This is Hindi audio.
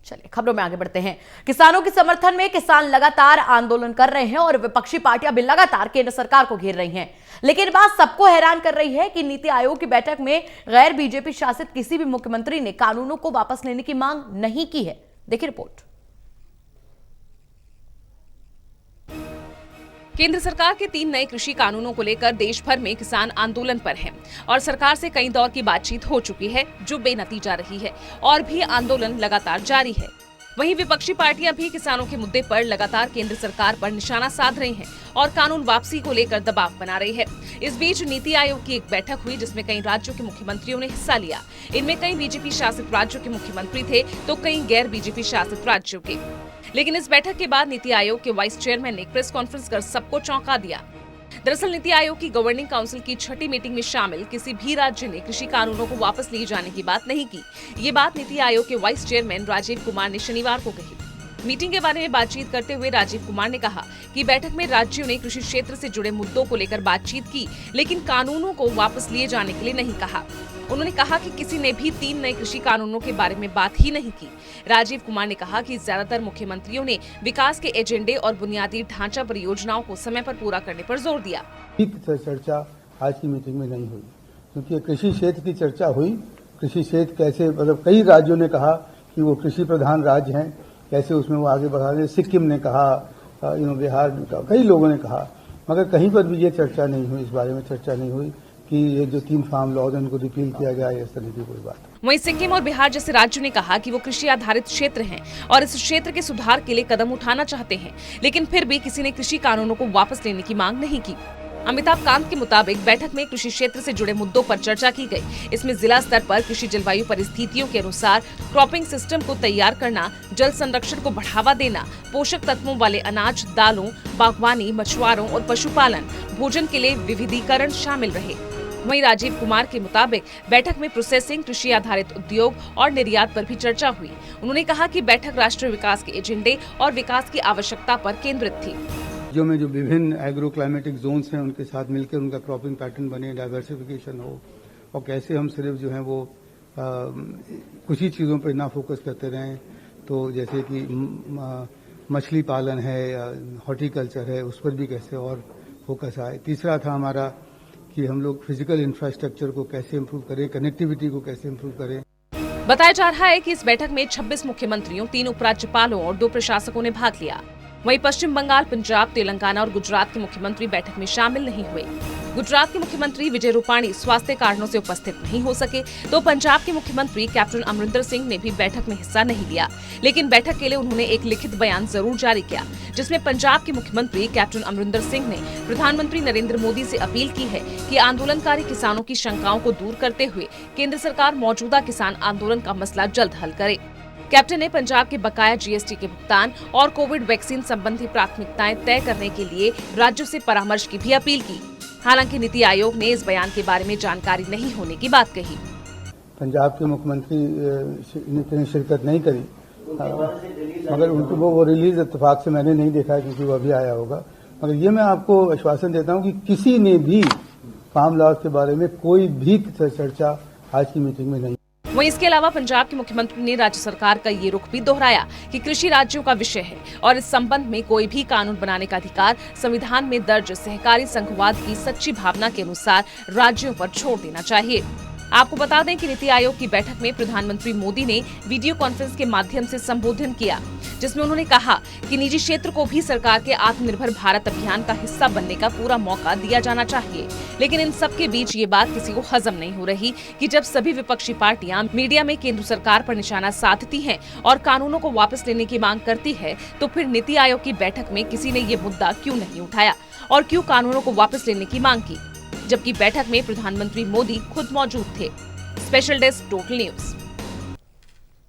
चलिए खबरों में आगे बढ़ते हैं। किसानों के समर्थन में किसान लगातार आंदोलन कर रहे हैं और विपक्षी पार्टियां भी लगातार केंद्र सरकार को घेर रही हैं। लेकिन बात सबको हैरान कर रही है कि नीति आयोग की बैठक में गैर बीजेपी शासित किसी भी मुख्यमंत्री ने कानूनों को वापस लेने की मांग नहीं की है। देखिए रिपोर्ट। केंद्र सरकार के 3 नए कृषि कानूनों को लेकर देश भर में किसान आंदोलन पर हैं और सरकार से कई दौर की बातचीत हो चुकी है जो बेनतीजा रही है और भी आंदोलन लगातार जारी है। वहीं विपक्षी पार्टियां भी किसानों के मुद्दे पर लगातार केंद्र सरकार पर निशाना साध रही हैं और कानून वापसी को लेकर दबाव बना रही है। इस बीच नीति आयोग की एक बैठक हुई जिसमें कई राज्यों के मुख्यमंत्रियों ने हिस्सा लिया। इनमें कई बीजेपी शासित राज्यों के मुख्यमंत्री थे तो कई गैर बीजेपी शासित राज्यों के। लेकिन इस बैठक के बाद नीति आयोग के वाइस चेयरमैन ने प्रेस कॉन्फ्रेंस कर सबको चौंका दिया। दरअसल नीति आयोग की गवर्निंग काउंसिल की 6ठी मीटिंग में शामिल किसी भी राज्य ने कृषि कानूनों को वापस लिए जाने की बात नहीं की। ये बात नीति आयोग के वाइस चेयरमैन राजीव कुमार ने शनिवार को कही। मीटिंग के बारे में बातचीत करते हुए राजीव कुमार ने कहा कि बैठक में राज्यों ने कृषि क्षेत्र से जुड़े मुद्दों को लेकर बातचीत की, लेकिन कानूनों को वापस लिए जाने के लिए नहीं कहा। उन्होंने कहा कि किसी ने भी 3 नए कृषि कानूनों के बारे में बात ही नहीं की। राजीव कुमार ने कहा कि ज्यादातर मुख्यमंत्रियों ने विकास के एजेंडे और बुनियादी ढांचा परियोजनाओं को समय पर पूरा करने पर जोर दिया। चर्चा आज की मीटिंग में नहीं हुई क्योंकि कृषि क्षेत्र की चर्चा हुई। कृषि क्षेत्र कैसे कई राज्यों ने कहा कि वो कृषि प्रधान राज्य हैं, कैसे उसमें वो आगे बढ़ा रहे। सिक्किम ने कहा, बिहार ने कहा, कई लोगों ने कहा, मगर कहीं पर भी ये चर्चा नहीं हुई, इस बारे में चर्चा नहीं हुई कि ये जो 3 फार्म लॉज हैं उनको रिपील किया जाए, इस तरह की कोई बात। वहीं सिक्किम और बिहार जैसे राज्यों ने कहा कि वो कृषि आधारित क्षेत्र हैं और इस क्षेत्र के सुधार के लिए कदम उठाना चाहते हैं, लेकिन फिर भी किसी ने कृषि कानूनों को वापस लेने की मांग नहीं की। अमिताभ कांत के मुताबिक बैठक में कृषि क्षेत्र से जुड़े मुद्दों पर चर्चा की गई। इसमें जिला स्तर पर कृषि जलवायु परिस्थितियों के अनुसार क्रॉपिंग सिस्टम को तैयार करना, जल संरक्षण को बढ़ावा देना, पोषक तत्वों वाले अनाज, दालों, बागवानी, मछुआरों और पशुपालन, भोजन के लिए विविधीकरण शामिल रहे। वहीं राजीव कुमार के मुताबिक बैठक में प्रोसेसिंग, कृषि आधारित उद्योग और निर्यात पर भी चर्चा हुई। उन्होंने कहा कि बैठक राष्ट्रीय विकास के एजेंडे और विकास की आवश्यकता पर केंद्रित थी। जो विभिन्न एग्रो क्लाइमेटिक जोन्स हैं उनके साथ मिलकर उनका क्रॉपिंग पैटर्न बने, डाइवर्सिफिकेशन हो और कैसे हम सिर्फ जो है वो कुछ ही चीज़ों पर ना फोकस करते रहें। तो जैसे कि मछली पालन है या हॉर्टिकल्चर है, उस पर भी कैसे और फोकस आए। तीसरा था हमारा कि हम लोग फिजिकल इंफ्रास्ट्रक्चर को कैसे इम्प्रूव करें, कनेक्टिविटी को कैसे इम्प्रूव करें। बताया जा रहा है कि इस बैठक में 26 मुख्यमंत्रियों, 3 उपराज्यपालों और 2 प्रशासकों ने भाग लिया। वहीं पश्चिम बंगाल, पंजाब, तेलंगाना और गुजरात के मुख्यमंत्री बैठक में शामिल नहीं हुए। गुजरात के मुख्यमंत्री विजय रूपाणी स्वास्थ्य कारणों से उपस्थित नहीं हो सके, तो पंजाब के मुख्यमंत्री कैप्टन अमरिंदर सिंह ने भी बैठक में हिस्सा नहीं लिया। लेकिन बैठक के लिए उन्होंने एक लिखित बयान जरूर जारी किया, जिसमें पंजाब के मुख्यमंत्री कैप्टन अमरिंदर सिंह ने प्रधानमंत्री नरेंद्र मोदी से अपील की है कि आंदोलनकारी किसानों की शंकाओं को दूर करते हुए केंद्र सरकार मौजूदा किसान आंदोलन का मसला जल्द हल करे। कैप्टन ने पंजाब के बकाया जीएसटी के भुगतान और कोविड वैक्सीन संबंधी प्राथमिकताएं तय करने के लिए राज्यों से परामर्श की भी अपील की। हालांकि नीति आयोग ने इस बयान के बारे में जानकारी नहीं होने की बात कही। पंजाब के मुख्यमंत्री ने शिरकत नहीं करी, मगर उनको वो रिलीज इत्तेफाक से मैंने नहीं देखा क्योंकि वो अभी आया होगा। मगर ये मैं आपको आश्वासन देता हूँ कि किसी ने भी फार्म लॉज के बारे में कोई भी चर्चा आज की मीटिंग में नहीं। वहीं इसके अलावा पंजाब के मुख्यमंत्री ने राज्य सरकार का ये रुख भी दोहराया कि कृषि राज्यों का विषय है और इस संबंध में कोई भी कानून बनाने का अधिकार संविधान में दर्ज सहकारी संघवाद की सच्ची भावना के अनुसार राज्यों पर छोड़ देना चाहिए। आपको बता दें कि नीति आयोग की बैठक में प्रधानमंत्री मोदी ने वीडियो कॉन्फ्रेंस के माध्यम से संबोधन किया, जिसमें उन्होंने कहा कि निजी क्षेत्र को भी सरकार के आत्मनिर्भर भारत अभियान का हिस्सा बनने का पूरा मौका दिया जाना चाहिए। लेकिन इन सब के बीच ये बात किसी को हजम नहीं हो रही कि जब सभी विपक्षी पार्टियां मीडिया में केंद्र सरकार पर निशाना साधती हैं और कानूनों को वापस लेने की मांग करती है, तो फिर नीति आयोग की बैठक में किसी ने ये मुद्दा क्यों नहीं उठाया और क्यों कानूनों को वापस लेने की मांग की, जबकि बैठक में प्रधानमंत्री मोदी खुद मौजूद थे। Special desk, total news.